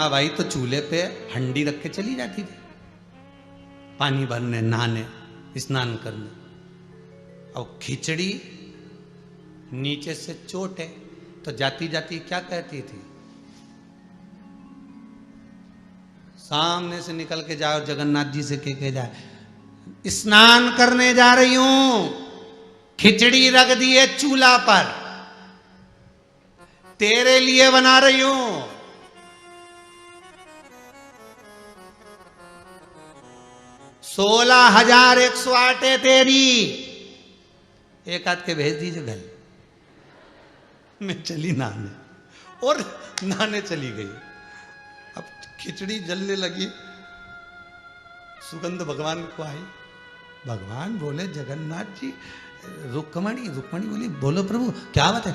Karma by तो चूल्हे पे हंडी रख के चली जाती थी पानी भरने, नहाने, स्नान करने। और खिचड़ी नीचे से चोट है तो जाती जाती क्या कहती थी? सामने से निकल के जाओ, जगन्नाथ जी से के जाए, स्नान करने जा रही हूं, खिचड़ी रख दी है चूल्हा पर, तेरे लिए बना रही हूं। 16,108 है तेरी, एक हाथ के भेज दीजिए घर। मैं चली नहाने, और नहाने चली गई। अब खिचड़ी जलने लगी, सुगंध भगवान को आई। भगवान बोले जगन्नाथ जी, रुक्मणी बोली बोलो प्रभु क्या बात है,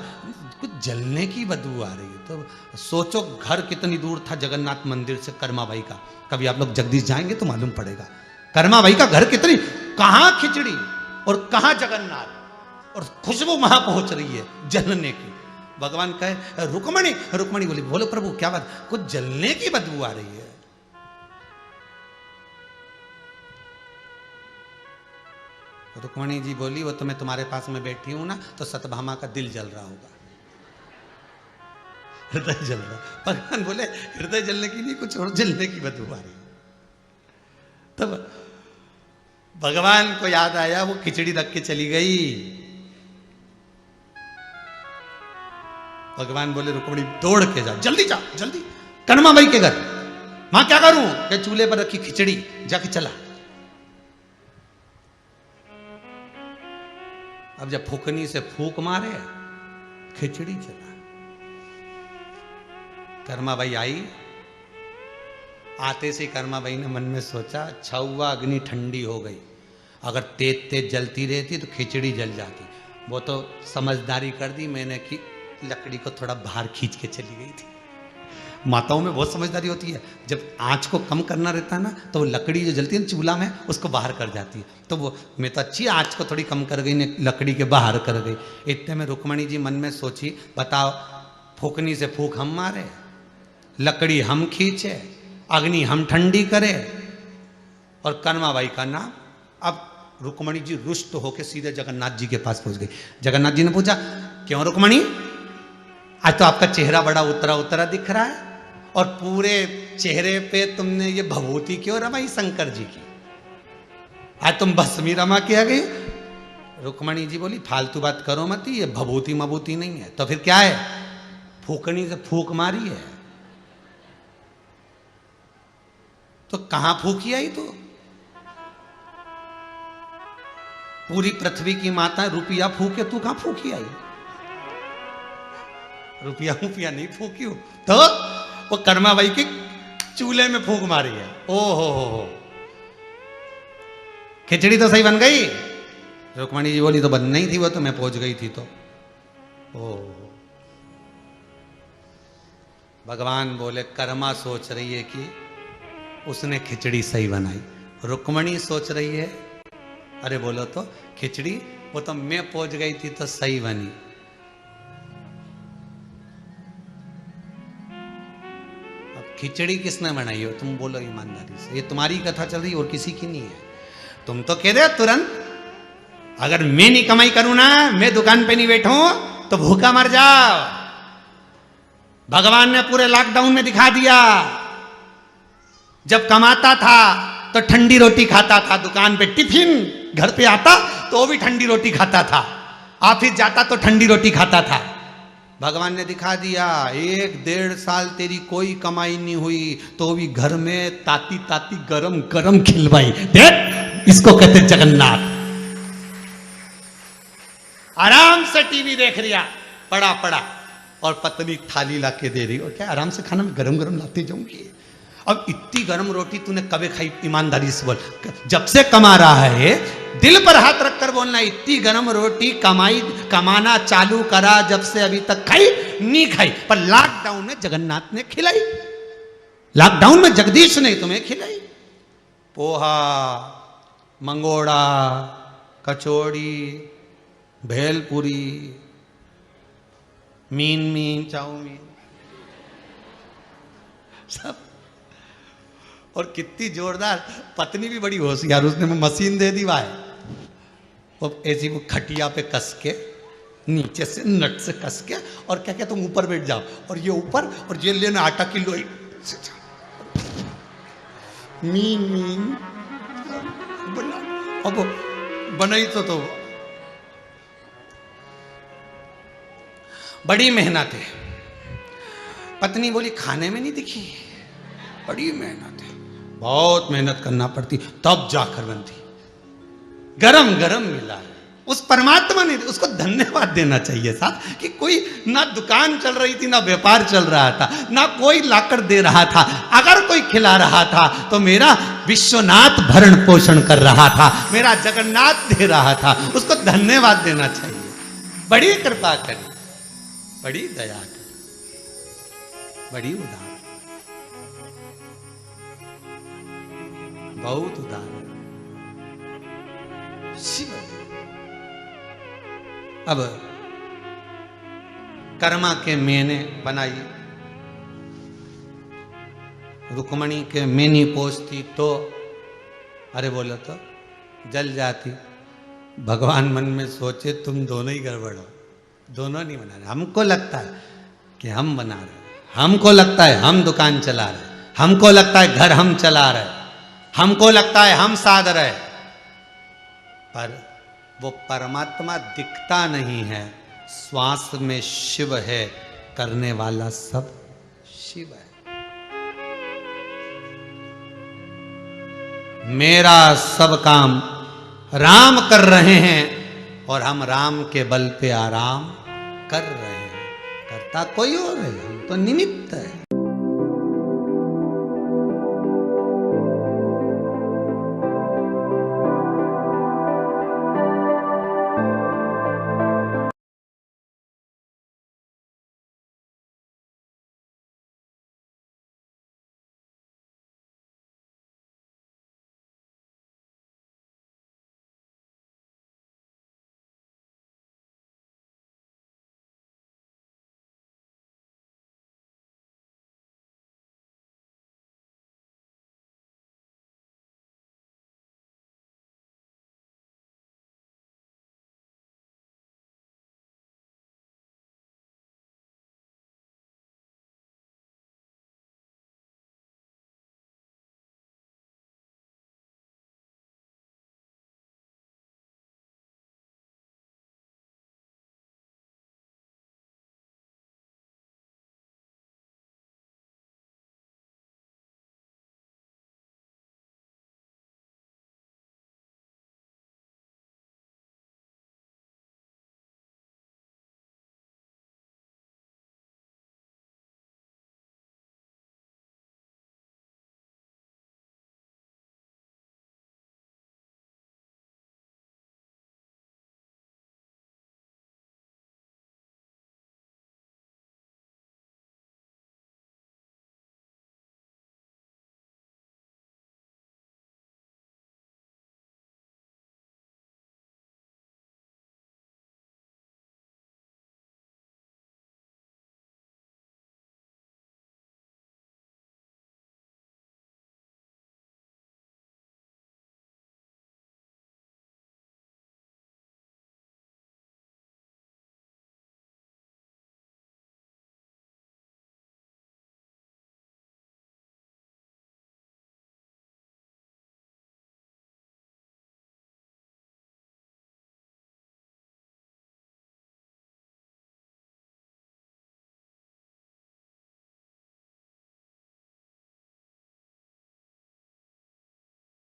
कुछ जलने की बदबू आ रही है। तो सोचो घर कितनी दूर था जगन्नाथ मंदिर से कर्माबाई का। कभी आप लोग जगदीश जाएंगे तो मालूम पड़ेगा कर्माबाई का घर कितनी, कहां खिचड़ी और कहां जगन्नाथ, और खुशबू वहां पहुंच रही है जलने की। भगवान कहे रुक्मणी बोली बोलो प्रभु क्या बात, कुछ जलने की बदबू आ रही है। रुक्मणी जी बोली वो तो मैं तुम्हारे पास में बैठी हूं ना, तो सतभामा का दिल जल रहा होगा, हृदय जल रहा। भगवान बोले हृदय जलने की नहीं, कुछ और जलने की बदबू आ रही है। तब भगवान को याद आया, वो खिचड़ी रख के चली गई। भगवान बोले रुक्मणी दौड़ के जा, जल्दी जा, जल्दी कर्माबाई के घर। मां क्या करूं? कि चूल्हे पर रखी खिचड़ी, जाके चला। अब जब फूकनी से फूक मारे, खिचड़ी चला। कर्माबाई आई, आते से कर्माबाई ने मन में सोचा अच्छा हुआ अग्नि ठंडी हो गई, अगर तेज तेज जलती रहती तो खिचड़ी जल जाती। वो तो समझदारी कर दी मैंने कि लकड़ी को थोड़ा बाहर खींच के चली गई थी। माताओं में बहुत समझदारी होती है, जब आंच को कम करना रहता है ना तो वो लकड़ी जो जलती है ना चूल्हा में, उसको बाहर कर जाती है। तो वो मैं तो अच्छी आंच को थोड़ी कम कर गई ने, लकड़ी के बाहर कर गई। इतने में रुक्मणी जी मन में सोची बताओ, फूकनी से फूक हम मारे, लकड़ी हम खींचे, अग्नि हम ठंडी करे, और कर्माबाई का नाम। अब रुक्मणी जी रुष्ट होकर सीधे जगन्नाथ जी के पास पहुंच गई। जगन्नाथ जी ने पूछा क्यों रुक्मणी, आज तो आपका चेहरा बड़ा उतरा उतरा दिख रहा है, और पूरे चेहरे पे तुमने ये भभूति क्यों रमाई शंकर जी की, आज तुम भस्मी रमा किया गई। रुक्मणी जी बोली फालतू बात करो मत, ये भभूति मभूति नहीं है, तो फिर क्या है? फूकनी से फूक मारी है। तो कहां फूकी आई? तो पूरी पृथ्वी की माता रुपया फूके, तू कहां फूकी आई? रुपया नहीं फूकी हो, तो वो कर्माबाई के चूल्हे में फूंक मारी है। ओ हो, खिचड़ी तो सही बन गई। रुक्मणी जी बोली तो बन नहीं थी वो, तो मैं पहुंच गई थी तो। ओ भगवान बोले कर्मा सोच रही है कि उसने खिचड़ी सही बनाई, रुक्मणी सोच रही है अरे बोलो तो खिचड़ी वो तो मैं पहुंच गई थी तो सही बनी। खिचड़ी किसने बनाई हो? तुम बोलो ईमानदारी से, ये तुम्हारी कथा चल रही और किसी की नहीं है। तुम तो कह रहे हो तुरंत अगर मैं नहीं कमाई करूं ना, मैं दुकान पे नहीं बैठूं तो भूखा मर जाओ। भगवान ने पूरे लॉकडाउन में दिखा दिया, जब कमाता था तो ठंडी रोटी खाता था, दुकान पे टिफिन घर पे आता तो भी ठंडी रोटी खाता था, ऑफिस जाता तो ठंडी रोटी खाता था। भगवान ने दिखा दिया 1-1.5 साल तेरी कोई कमाई नहीं हुई तो भी घर में ताती ताती गरम गरम खिलवाई। देख इसको कहते जगन्नाथ। आराम से टीवी देख रिया पड़ा और पत्नी थाली ला के दे रही, और क्या आराम से खाना में गरम गरम लाते जाऊंगी। अब इतनी गरम रोटी तूने कभी खाई? ईमानदारी से बोल, जब से कमा रहा है दिल पर हाथ रखकर बोलना, इतनी गरम रोटी कमाना चालू करा जब से अभी तक खाई नहीं खाई, पर लॉकडाउन में जगन्नाथ ने खिलाई, लॉकडाउन में जगदीश ने तुम्हें खिलाई। पोहा, मंगोड़ा, कचौड़ी, भेलपुरी, मीन चाउमीन सब और कितनी जोरदार, पत्नी भी बड़ी होशियार, उसने वो मशीन दे दी भाई, वो ऐसी वो खटिया पे कस के नीचे से नट से कस के, और क्या क्या तुम ऊपर बैठ जाओ, और ये ऊपर, और ये लेना आटा की लोई, मीन मीन बना, अब बनाई तो बड़ी मेहनत है। पत्नी बोली खाने में नहीं दिखी, बड़ी मेहनत है, बहुत मेहनत करना पड़ती तब जाकर बनती, गरम गरम मिला है। उस परमात्मा ने उसको धन्यवाद देना चाहिए साहब कि कोई ना दुकान चल रही थी, ना व्यापार चल रहा था, ना कोई लाकर दे रहा था, अगर कोई खिला रहा था तो मेरा विश्वनाथ भरण पोषण कर रहा था, मेरा जगन्नाथ दे रहा था, उसको धन्यवाद देना चाहिए। बड़ी कृपा करी, बड़ी दया करी, बड़ी उदार, बहुत उदार शिव। अब कर्मा के मैंने बनाई, रुक्मणी के मैनी पोसती तो अरे बोला तो जल जाती। भगवान मन में सोचे तुम दोनों ही गड़बड़ हो, दोनों नहीं बना रहे। हमको लगता है कि हम बना रहे, हमको लगता है हम दुकान चला रहे, हमको लगता है घर हम चला रहे, हमको लगता है हम साध रहे, पर वो परमात्मा दिखता नहीं है। श्वास में शिव है, करने वाला सब शिव है। मेरा सब काम राम कर रहे हैं और हम राम के बल पे आराम कर रहे हैं। करता कोई और है, हम तो निमित्त है।